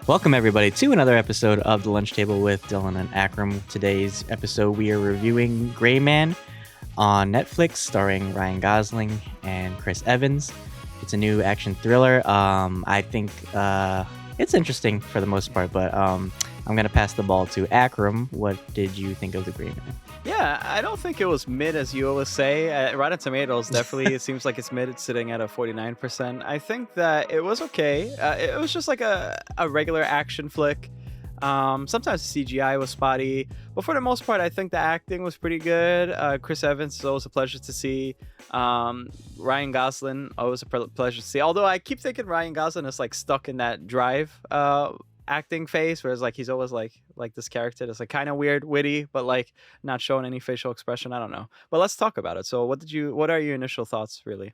Welcome, everybody, to another episode of The Lunch Table with Dylan and Akram. Today's episode, we are reviewing Gray Man on Netflix, starring Ryan Gosling and Chris Evans. It's a new action thriller. I think it's interesting for the most part, but I'm going to pass the ball to Akram. What did you think of The Gray Man? Yeah, I don't think it was mid, as you always say. Rotten Tomatoes, definitely, it seems like it's mid. It's sitting at a 49%. I think that it was okay. It was just like a regular action flick. Sometimes the CGI was spotty, but for the most part, I think the acting was pretty good. Chris Evans is always a pleasure to see. Ryan Gosling, always a pleasure to see. Although I keep thinking Ryan Gosling is like stuck in that Drive acting phase, whereas like he's always like this character that's like kind of weird, witty, but like not showing any facial expression. I don't know, but let's talk about it. So what are your initial thoughts, really?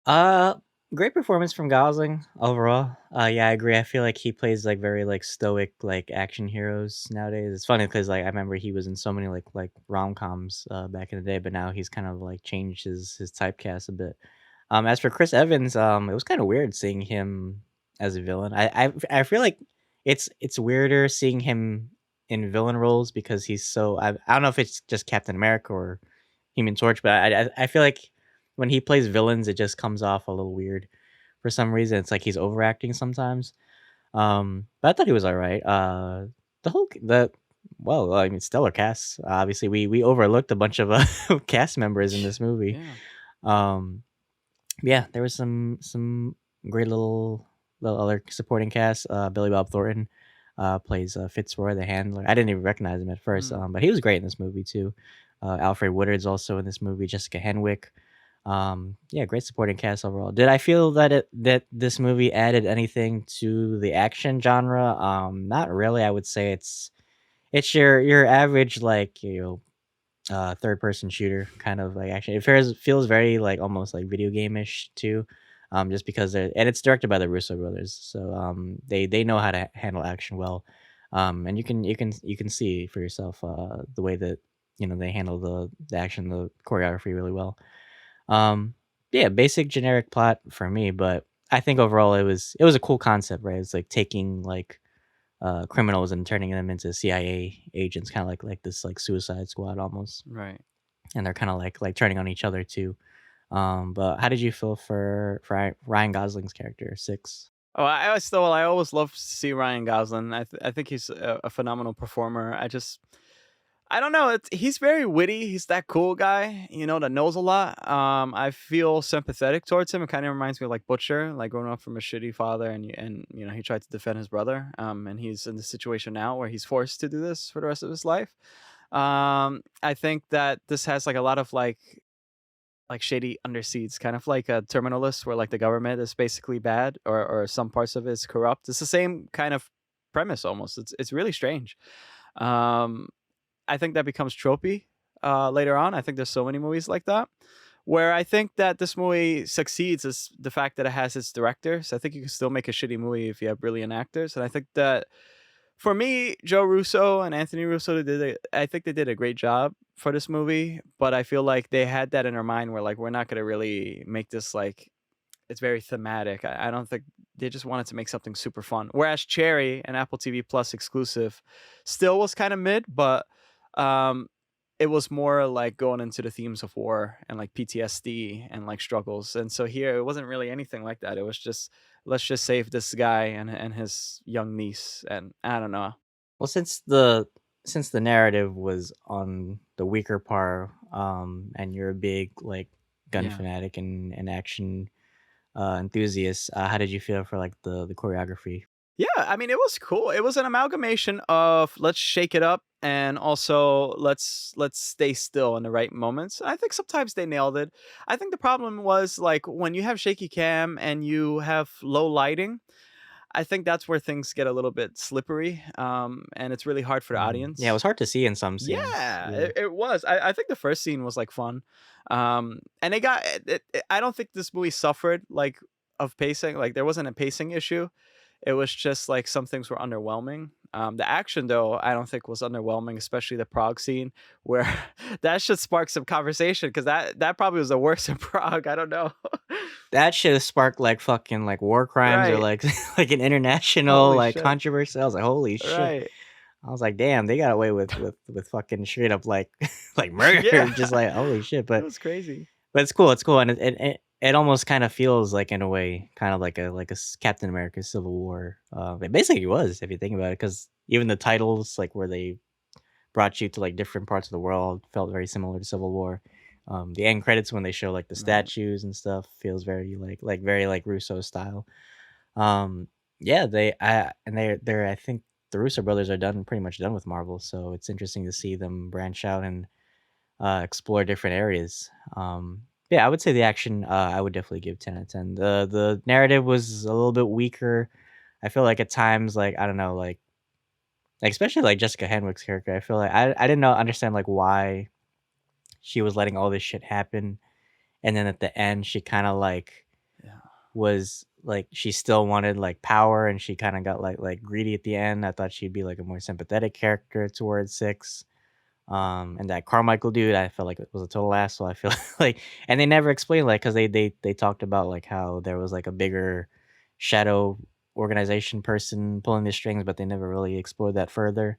Uh, Great performance from Gosling overall. Yeah, I agree. I feel like he plays like very like stoic like action heroes nowadays. It's funny because like I remember he was in so many like rom-coms back in the day, but now he's kind of like changed his typecast a bit. As for Chris Evans, it was kind of weird seeing him as a villain. I feel like it's weirder seeing him in villain roles because he's so I don't know if it's just Captain America or Human Torch, but I feel like when he plays villains, it just comes off a little weird for some reason. It's like he's overacting sometimes. But I thought he was all right. The well, I mean, stellar cast. Obviously, we overlooked a bunch of cast members in this movie. Yeah. Um, yeah, there was some great little other supporting cast. Billy Bob Thornton plays Fitzroy the handler. I didn't even recognize him at first, Mm. but he was great in this movie too. Alfred Woodard's also in this movie. Jessica Henwick. Yeah, great supporting cast overall. Did I feel that this movie added anything to the action genre? Not really. I would say it's your average like third person shooter kind of like action. It feels very like almost like video game-ish too. Just because and it's directed by the Russo brothers, so they know how to handle action well. And you can see for yourself the way that they handle the action, the choreography really well. Um, yeah, basic generic plot for me, but I think overall it was a cool concept, right? It's like taking like criminals and turning them into CIA agents, kind of like this like Suicide Squad almost, Right. and they're kind of like turning on each other too. But how did you feel for Ryan Gosling's character Six? Oh, I always love to see Ryan Gosling. I think he's a phenomenal performer. I don't know. He's very witty. He's that cool guy, that knows a lot. I feel sympathetic towards him. It kind of reminds me of like Butcher, like growing up from a shitty father, and he tried to defend his brother. And he's in the situation now where he's forced to do this for the rest of his life. I think that this has like a lot of like shady underseeds, kind of like a terminalist, where like the government is basically bad, or some parts of it is corrupt. It's the same kind of premise almost. It's really strange. Um, I think that becomes tropey later on. I think there's so many movies like that. Where I think that this movie succeeds is the fact that it has its director. So I think you can still make a shitty movie if you have brilliant actors. And I think that for me, Joe Russo and Anthony Russo I think they did a great job for this movie. But I feel like they had that in their mind where like we're not gonna really make this like it's very thematic. I don't think they just wanted to make something super fun. Whereas Cherry, an Apple TV Plus exclusive, still was kind of mid, but um, it was more like going into the themes of war and like PTSD and like struggles. And so here it wasn't really anything like that. It was just let's just save this guy and his young niece. And I don't know. Well, since the narrative was on the weaker part, and you're a big like gun Yeah. fanatic and action enthusiast, how did you feel for like the choreography? Yeah, I mean, it was cool. It was an amalgamation of let's shake it up and also let's stay still in the right moments. I think sometimes they nailed it. I think the problem was like when you have shaky cam and you have low lighting, I think that's where things get a little bit slippery, and it's really hard for the Yeah, it audience. was hard to see in some scenes. Yeah, Yeah. it was. I think the first scene was like fun, and they got. I don't think this movie suffered like of pacing. Like there wasn't a pacing issue. It was just like some things were underwhelming. The action though, I don't think was underwhelming, especially the Prague scene where that should spark some conversation because that probably was the worst in Prague. I don't know. that should have sparked like fucking like war crimes or Right. like like an international Holy like shit. controversy. I was like, holy shit. Right. I was like, damn, they got away with fucking straight up like like murder. Yeah. Just like holy shit. It But was crazy. it's cool. It's cool, and it almost kind of feels like in a way, kind of like a Captain America Civil War. It basically was if you think about it, because even the titles like where they brought you to like different parts of the world felt very similar to Civil War. The end credits when they show like the Right. statues and stuff feels very like very like Russo style. Um, yeah, they're I think the Russo brothers are done pretty much done with Marvel, so it's interesting to see them branch out and explore different areas. Yeah, I would say the action I would definitely give 10 out of 10. The narrative was a little bit weaker. I feel like at times like I don't know like especially like Jessica Henwick's character. I feel like I didn't know understand like why she was letting all this shit happen, and then at the end she kind of like Yeah. was like she still wanted like power, and she kind of got like greedy at the end. I thought she'd be like a more sympathetic character towards Six. And that Carmichael dude, I felt like it was a total asshole. I feel like, and they never explained like because they talked about like how there was like a bigger shadow organization person pulling the strings, but they never really explored that further.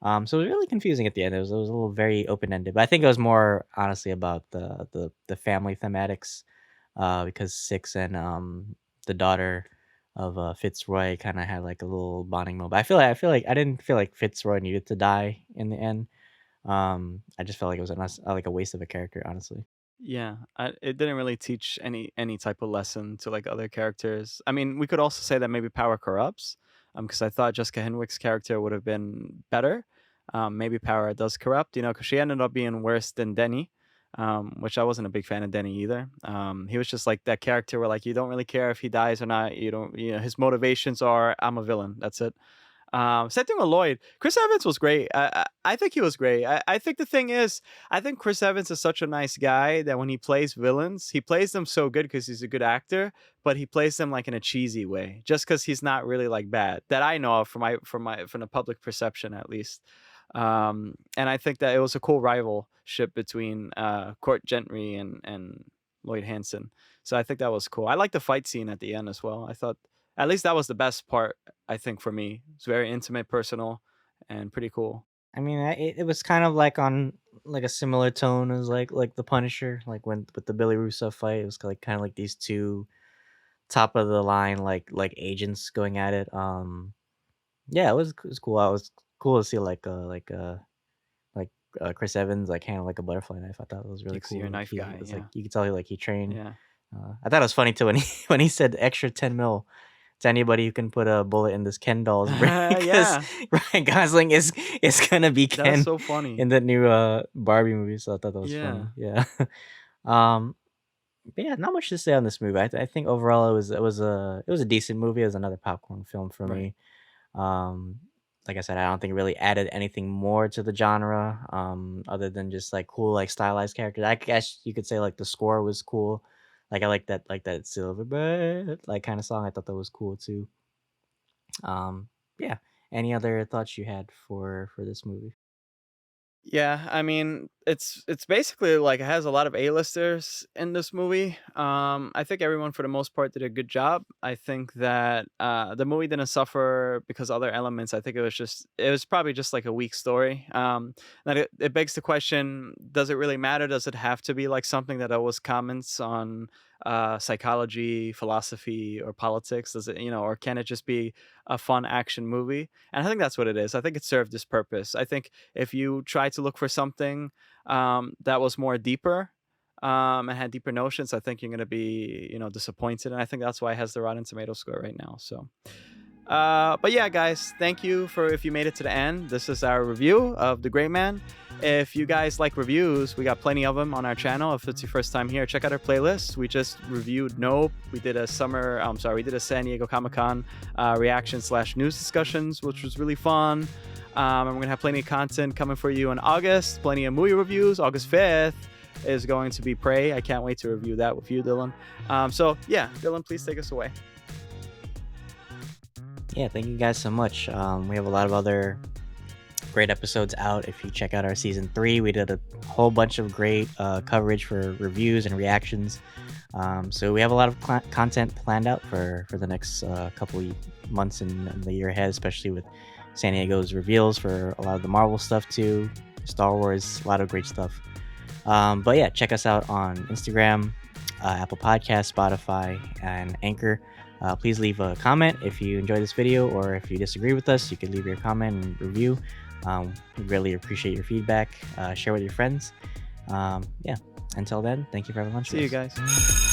So it was really confusing at the end. It was a little very open ended, but I think it was more honestly about the family thematics, because Six and the daughter of Fitzroy kind of had like a little bonding moment. I feel like I didn't feel like Fitzroy needed to die in the end. I just felt like it was like a waste of a character, honestly. Yeah, it didn't really teach any type of lesson to like other characters. I mean, we could also say that maybe power corrupts, because I thought Jessica Henwick's character would have been better. Maybe power does corrupt, because she ended up being worse than Denny, which I wasn't a big fan of Denny either. He was just like that character where like you don't really care if he dies or not. You don't, his motivations are I'm a villain. That's it. Same thing with Lloyd. Chris Evans was great. I think he was great. I think the thing is, I think Chris Evans is such a nice guy that when he plays villains, he plays them so good because he's a good actor, but he plays them like in a cheesy way, just because he's not really like bad that I know of from the public perception at least. And I think that it was a cool rivalship between Court Gentry and Lloyd Hansen. So I think that was cool. I like the fight scene at the end as well. I thought at least that was the best part, I think, for me. It's very intimate, personal, and pretty cool. I mean, it was kind of like on like a similar tone as like the Punisher, like when with the Billy Russo fight. It was like kind of like these two top of the line like agents going at it. Yeah, it was cool. I was cool to see like Chris Evans like handle like a butterfly knife. I thought it was really Because you're a cool. Like knife he guy. was like Yeah. you could tell like he trained. Yeah. I thought it was funny too when he when he said extra 10 mil to anybody who can put a bullet in this Ken doll's brain because Yeah. Ryan Gosling is gonna be That was Ken so funny. in the new Barbie movie. So I thought that was funny. Yeah. Yeah. um, but yeah, not much to say on this movie. I think overall it was a decent movie. It was another popcorn film for Right. me. Um, like I said, I don't think it really added anything more to the genre, other than just like cool, like stylized characters. I guess you could say like the score was cool. Like I like that Silver Bird like kind of song. I thought that was cool too. Yeah. Any other thoughts you had for this movie? Yeah, I mean, it's basically like it has a lot of A-listers in this movie. I think everyone for the most part did a good job. I think that the movie didn't suffer because of other elements. I think it was probably just like a weak story. That it begs the question: does it really matter? Does it have to be like something that always comments on psychology, philosophy, or politics? Does it, or can it just be a fun action movie? And I think that's what it is. I think it served this purpose. I think if you try to look for something that was more deeper and had deeper notions, I think you're going to be, disappointed. And I think that's why it has the Rotten Tomato score right now. So, but yeah, guys, thank you for if you made it to the end. This is our review of The Great Man. If you guys like reviews, we got plenty of them on our channel. If it's your first time here, check out our playlist. We just reviewed Nope. We did a we did a San Diego Comic Con reaction / news discussions, which was really fun. And we're going to have plenty of content coming for you in August. Plenty of movie reviews. August 5th is going to be Prey. I can't wait to review that with you, Dylan. So yeah, Dylan, please take us away. Yeah, thank you guys so much. We have a lot of other great episodes out. If you check out our season 3, we did a whole bunch of great coverage for reviews and reactions. So we have a lot of content planned out for the next couple of months and the year ahead, especially with San Diego's reveals for a lot of the Marvel stuff too, Star Wars, a lot of great stuff. But yeah, check us out on Instagram, Apple Podcasts, Spotify, and Anchor. Please leave a comment if you enjoyed this video, or if you disagree with us, you can leave your comment and review. We really appreciate your feedback. Share with your friends. Yeah. Until then, thank you for having lunch See with you us. guys.